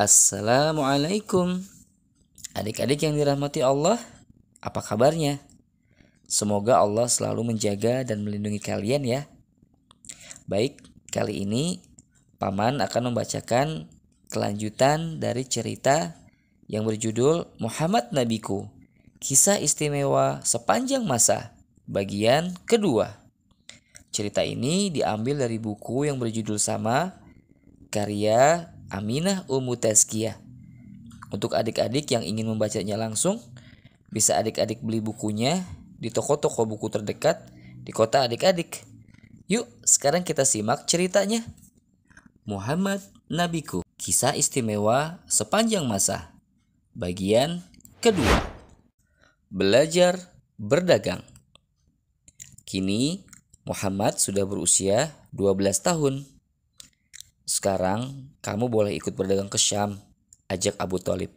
Assalamualaikum. Adik-adik yang dirahmati Allah, apa kabarnya? Semoga Allah selalu menjaga dan melindungi kalian ya. Baik, kali ini Paman akan membacakan kelanjutan dari cerita yang berjudul Muhammad Nabiku, Kisah Istimewa Sepanjang Masa, bagian kedua. Cerita ini diambil dari buku yang berjudul sama, karya Aminah Ummu Tazkiyah. Untuk adik-adik yang ingin membacanya langsung, bisa adik-adik beli bukunya di toko-toko buku terdekat di kota adik-adik. Yuk, sekarang kita simak ceritanya. Muhammad Nabiku, Kisah Istimewa Sepanjang Masa, bagian kedua. Belajar berdagang. Kini, Muhammad sudah berusia 12 tahun. Sekarang, kamu boleh ikut berdagang ke Syam, ajak Abu Thalib.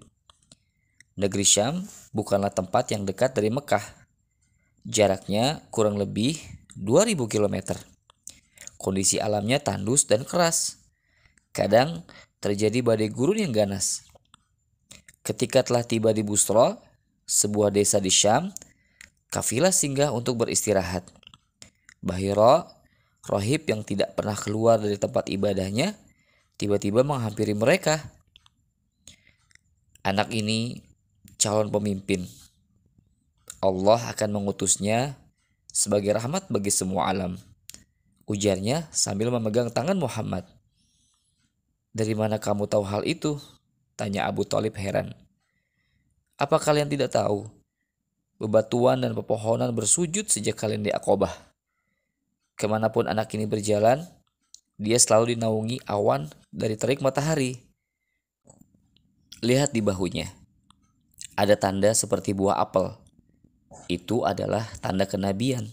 Negeri Syam bukanlah tempat yang dekat dari Mekah. Jaraknya kurang lebih 2000 km. Kondisi alamnya tandus dan keras. Kadang terjadi badai gurun yang ganas. Ketika telah tiba di Busra, sebuah desa di Syam, kafilah singgah untuk beristirahat. Bahira, rohib yang tidak pernah keluar dari tempat ibadahnya, tiba-tiba menghampiri mereka. Anak ini calon pemimpin. Allah akan mengutusnya sebagai rahmat bagi semua alam, ujarnya sambil memegang tangan Muhammad. Dari mana kamu tahu hal itu? Tanya Abu Thalib heran. Apa kalian tidak tahu? Bebatuan dan pepohonan bersujud sejak kalian di Aqobah. Kemanapun anak ini berjalan, dia selalu dinaungi awan dari terik matahari. Lihat di bahunya. Ada tanda seperti buah apel. Itu adalah tanda kenabian.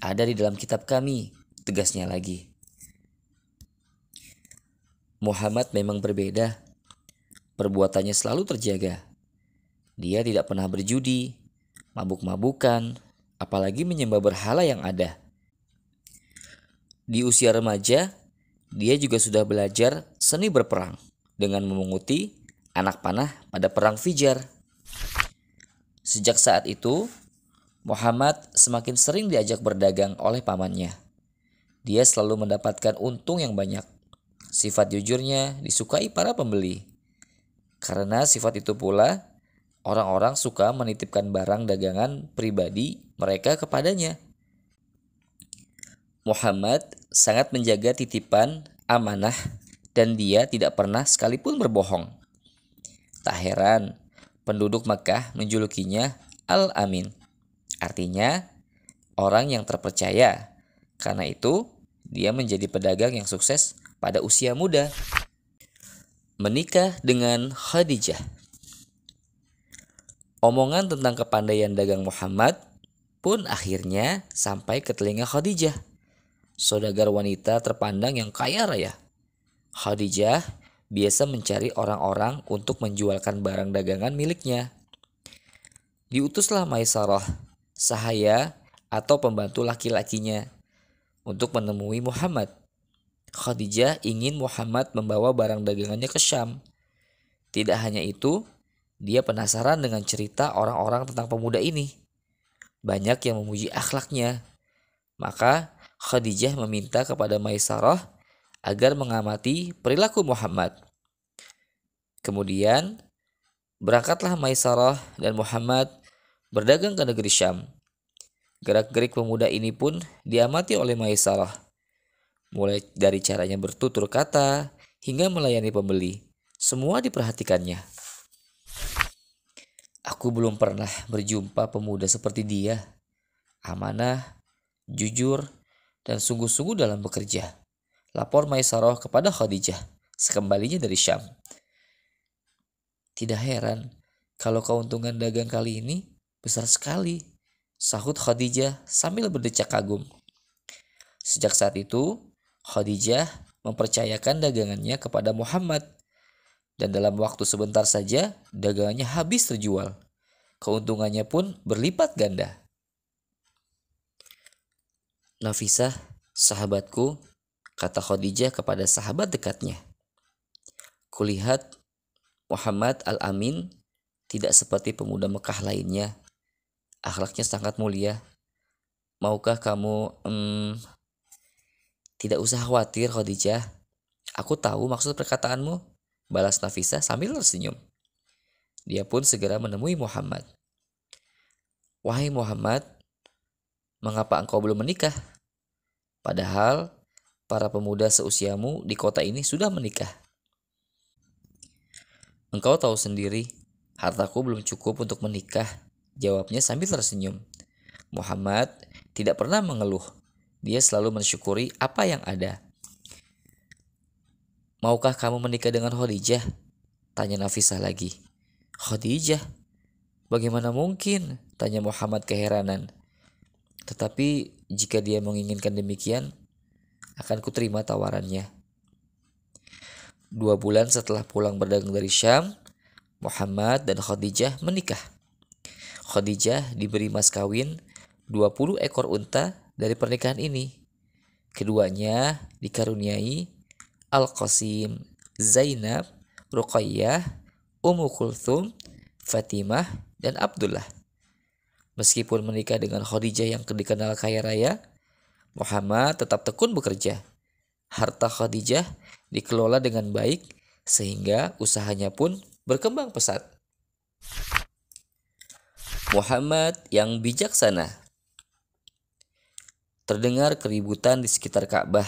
Ada di dalam kitab kami, tegasnya lagi. Muhammad memang berbeda. Perbuatannya selalu terjaga. Dia tidak pernah berjudi, mabuk-mabukan, apalagi menyembah berhala yang ada. Di usia remaja, dia juga sudah belajar seni berperang dengan memunguti anak panah pada perang Fijar. Sejak saat itu, Muhammad semakin sering diajak berdagang oleh pamannya. Dia selalu mendapatkan untung yang banyak. Sifat jujurnya disukai para pembeli. Karena sifat itu pula, orang-orang suka menitipkan barang dagangan pribadi mereka kepadanya. Muhammad sangat menjaga titipan amanah dan dia tidak pernah sekalipun berbohong. Tak heran, penduduk Makkah menjulukinya Al-Amin. Artinya, orang yang terpercaya. Karena itu, dia menjadi pedagang yang sukses pada usia muda. Menikah dengan Khadijah. Omongan tentang kepandaian dagang Muhammad pun akhirnya sampai ke telinga Khadijah, saudagar wanita terpandang yang kaya raya. Khadijah biasa mencari orang-orang untuk menjualkan barang dagangan miliknya. Diutuslah Maisarah, sahaya atau pembantu laki-lakinya, untuk menemui Muhammad. Khadijah ingin Muhammad membawa barang dagangannya ke Syam. Tidak hanya itu, dia penasaran dengan cerita orang-orang tentang pemuda ini. Banyak yang memuji akhlaknya. Maka Khadijah meminta kepada Maisarah agar mengamati perilaku Muhammad. Kemudian berangkatlah Maisarah dan Muhammad berdagang ke negeri Syam. Gerak-gerik pemuda ini pun diamati oleh Maisarah. Mulai dari caranya bertutur kata hingga melayani pembeli. Semua diperhatikannya. Aku belum pernah berjumpa pemuda seperti dia. Amanah, jujur, dan sungguh-sungguh dalam bekerja. Lapor Maisarah kepada Khadijah sekembalinya dari Syam. Tidak heran kalau keuntungan dagang kali ini besar sekali, sahut Khadijah sambil berdecak kagum. Sejak saat itu, Khadijah mempercayakan dagangannya kepada Muhammad. Dan dalam waktu sebentar saja, dagangannya habis terjual. Keuntungannya pun berlipat ganda. Nafisah, sahabatku, kata Khadijah kepada sahabat dekatnya. Kulihat Muhammad Al-Amin tidak seperti pemuda Mekah lainnya. Akhlaknya sangat mulia. Maukah kamu tidak usah khawatir Khadijah. Aku tahu maksud perkataanmu, balas Nafisah sambil tersenyum. Dia pun segera menemui Muhammad. Wahai Muhammad, mengapa engkau belum menikah? Padahal para pemuda seusiamu di kota ini sudah menikah. Engkau tahu sendiri, hartaku belum cukup untuk menikah, jawabnya sambil tersenyum. Muhammad tidak pernah mengeluh. Dia selalu mensyukuri apa yang ada. Maukah kamu menikah dengan Khadijah? Tanya Nafisah lagi. Khadijah? Bagaimana mungkin? Tanya Muhammad keheranan. Tetapi jika dia menginginkan demikian, akan kuterima tawarannya. 2 bulan setelah pulang berdagang dari Syam, Muhammad dan Khadijah menikah. Khadijah diberi mas kawin 20 ekor unta dari pernikahan ini. Keduanya dikaruniai Al-Qasim, Zainab, Ruqayyah, Ummu Kulthum, Fatimah, dan Abdullah. Meskipun menikah dengan Khadijah yang dikenal kaya raya, Muhammad tetap tekun bekerja. Harta Khadijah dikelola dengan baik sehingga usahanya pun berkembang pesat. Muhammad yang bijaksana. Terdengar keributan di sekitar Ka'bah.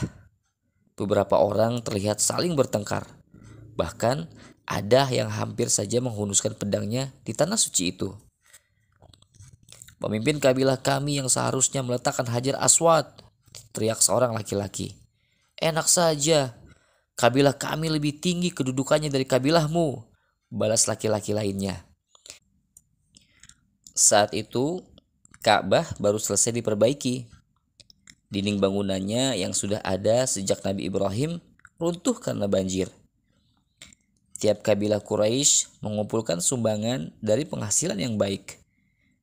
Beberapa orang terlihat saling bertengkar. Bahkan ada yang hampir saja menghunuskan pedangnya di tanah suci itu. Pemimpin kabilah kami yang seharusnya meletakkan Hajar Aswad, teriak seorang laki-laki. Enak saja, kabilah kami lebih tinggi kedudukannya dari kabilahmu, balas laki-laki lainnya. Saat itu, Ka'bah baru selesai diperbaiki. Dinding bangunannya yang sudah ada sejak Nabi Ibrahim runtuh karena banjir. Tiap kabilah Quraisy mengumpulkan sumbangan dari penghasilan yang baik.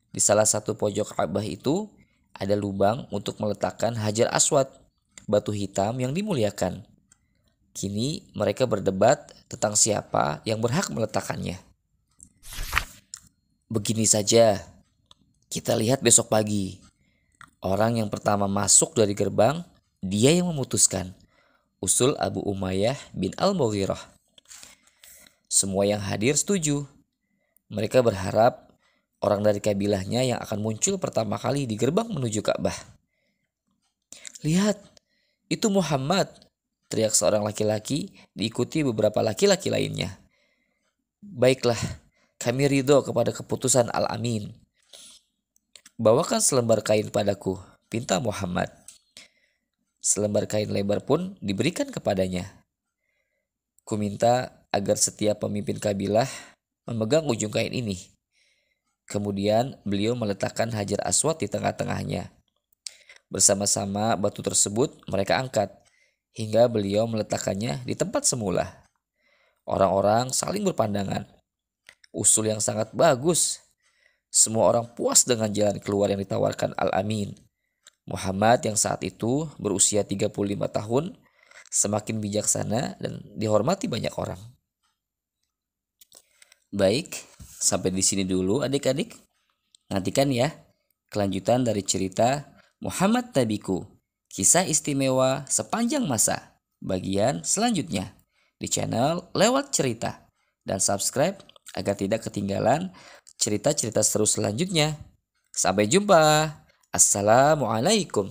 Di salah satu pojok Ka'bah itu ada lubang untuk meletakkan Hajar Aswad, batu hitam yang dimuliakan. Kini mereka berdebat tentang siapa yang berhak meletakkannya. Begini saja, kita lihat besok pagi. Orang yang pertama masuk dari gerbang, dia yang memutuskan. Usul Abu Umayyah bin Al-Mughirah. Semua yang hadir setuju. Mereka berharap orang dari kabilahnya yang akan muncul pertama kali di gerbang menuju Ka'bah. Lihat, itu Muhammad, teriak seorang laki-laki diikuti beberapa laki-laki lainnya. Baiklah, kami ridho kepada keputusan Al-Amin. Bawakan selembar kain padaku, pinta Muhammad. Selembar kain lebar pun diberikan kepadanya. Kuminta agar setiap pemimpin kabilah memegang ujung kain ini. Kemudian beliau meletakkan Hajar Aswad di tengah-tengahnya. Bersama-sama batu tersebut mereka angkat hingga beliau meletakkannya di tempat semula. Orang-orang saling berpandangan. Usul yang sangat bagus. Semua orang puas dengan jalan keluar yang ditawarkan Al-Amin. Muhammad yang saat itu berusia 35 tahun semakin bijaksana dan dihormati banyak orang. Baik, sampai di sini dulu adik-adik. Nantikan ya kelanjutan dari cerita Muhammad Nabiku, kisah istimewa sepanjang masa, bagian selanjutnya di channel Lewat Cerita, dan subscribe agar tidak ketinggalan cerita-cerita seru selanjutnya. Sampai jumpa. Assalamualaikum.